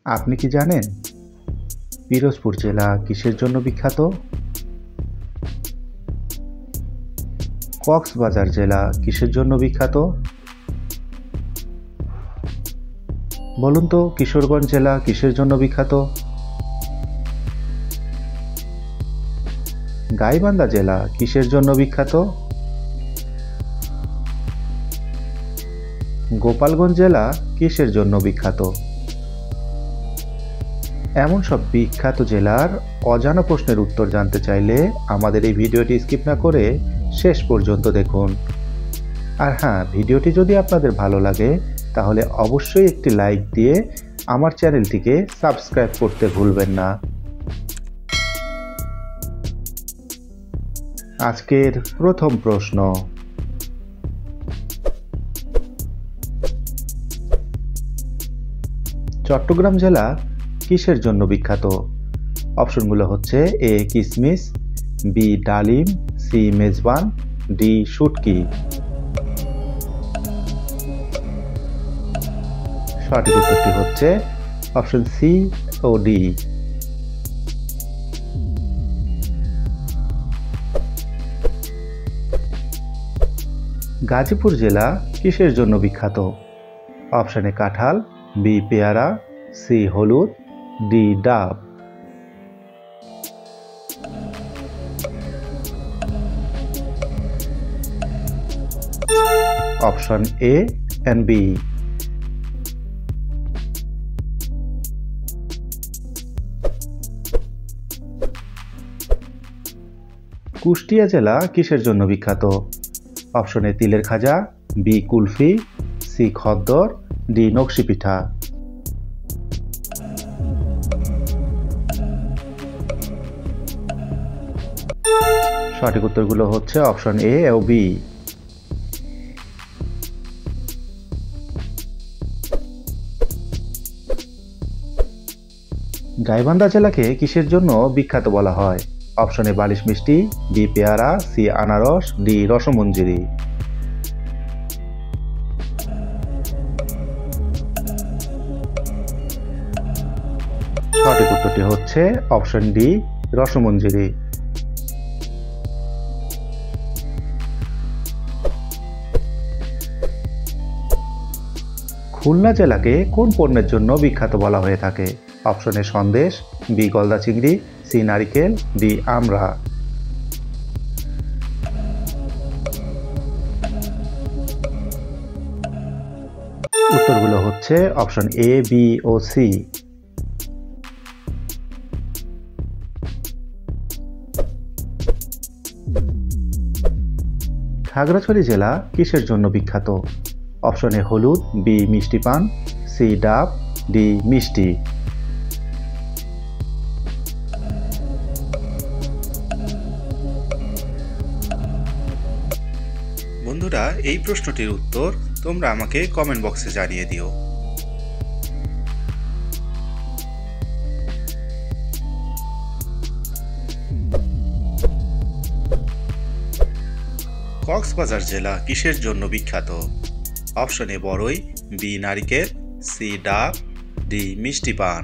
আপনি কি জানেন পিরোজপুর জেলা কিসের জন্য বিখ্যাত? কক্সবাজার জেলা কিসের জন্য বিখ্যাত? বলুন তো কিশোরগঞ্জ জেলা কিসের জন্য বিখ্যাত? গাইবান্ধা জেলা কিসের জন্য বিখ্যাত? গোপালগঞ্জ জেলা কিসের জন্য বিখ্যাত? এমন সব বিখ্যাত জেলার অজানা প্রশ্নের উত্তর জানতে চাইলে আমাদের এই ভিডিওটি স্কিপ না করে শেষ পর্যন্ত দেখুন। আর হ্যাঁ, ভিডিওটি যদি আপনাদের ভালো লাগে তাহলে অবশ্যই একটি লাইক দিয়ে আমার চ্যানেলটিকে সাবস্ক্রাইব করতে ভুলবেন না। আজকের প্রথম প্রশ্ন, চট্টগ্রাম জেলা কিসের জন্য বিখ্যাত? অপশনগুলো হচ্ছে: এ কিসমিস, বি ডালিম, সি মেজবান, ডি শুটকি। সঠিক উত্তরটি হচ্ছে অপশন সি ও ডি। গাজীপুর জেলা কিসের জন্য বিখ্যাত? অপশন এ কাঁঠাল, বি পেয়ারা, সি হলুদ, ডি ডাব। Option A and B. Kushtia জেলা কিসের জন্য বিখ্যাত? অপশন এ তিলের খাজা, বি কুলফি, সি খদ্দর, ডি নকশি পিঠা। সঠিক উত্তরগুলো হচ্ছে অপশন এ ও বি। গাইবান্ধা জেলাকে কিসের জন্য বিখ্যাত বলা হয়? অপশন এ বালিশ মিষ্টি, বি পেয়ারা, সি আনারস, ডি রসমঞ্জরি। সঠিক উত্তরটি হচ্ছে অপশন ডি রসমঞ্জরি। খুলনা জেলাকে কোন পণ্যের জন্য বিখ্যাত বলা হয়ে থাকে? অপশন এ সন্দেশ, বি গলদা চিংড়ি, সি নারিকেল, ডি আমড়া। উত্তরগুলো হচ্ছে অপশন এ, বি ও সি। খাগড়াছড়ি জেলা কিসের জন্য বিখ্যাত? অপশন এ হলুদ, বি মিষ্টি পান, সি ডাব, ডি মিষ্টি। বন্ধুরা, এই প্রশ্নটির উত্তর তোমরা আমাকে কমেন্ট বক্সে জানিয়ে দিও। কক্সবাজার জেলা কিসের জন্য বিখ্যাত? অপশন এ বড়ই, বি নারিকেল, সি ডাব, ডি মিষ্টি পান।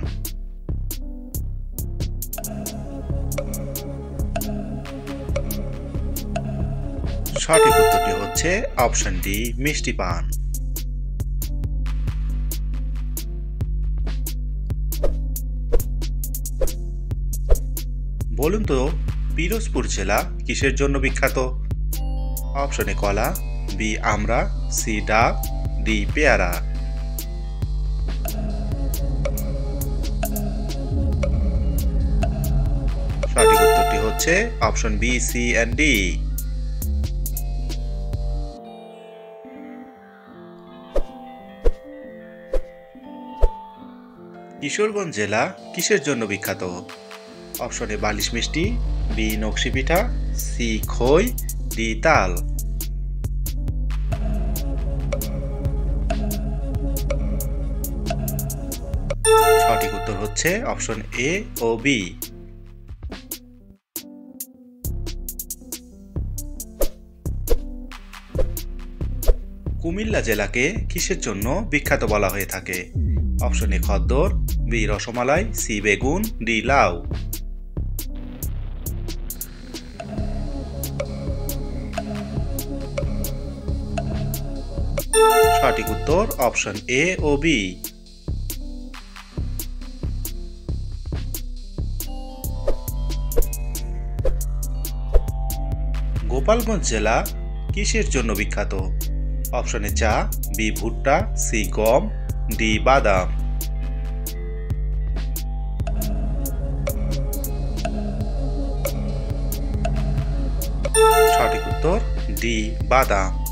সঠিক উত্তরটি হচ্ছে অপশন ডি মিষ্টি পান। বলুন তো পিরোজপুর জেলা কিসের জন্য বিখ্যাত? অপশন এ কলা, বি আমড়া, সি ডাব, ডি পেয়ারা। সঠিক উত্তরটি হচ্ছে option B, C and D. Kishoreganj জেলা কিসের জন্য বিখ্যাত? অপশন এ বালিশ মিষ্টি, বি নকশি পিঠা, সি খই, ডি তাল। সঠিক উত্তর হচ্ছে অপশন এ ও বি। কুমিল্লা জেলাকে কিসের জন্য বিখ্যাত বলা হয়ে থাকে? অপশন এ খদ্দর, বি রসমালাই, সি বেগুন, ডি লাউ। সঠিক উত্তর অপশন এ ও বি। গোপালগঞ্জ জেলা কিসের জন্য বিখ্যাত? অপশন এ চা, বি ভুট্টা, সি গম, ডি বাদাম। সঠিক উত্তর ডি বাদাম।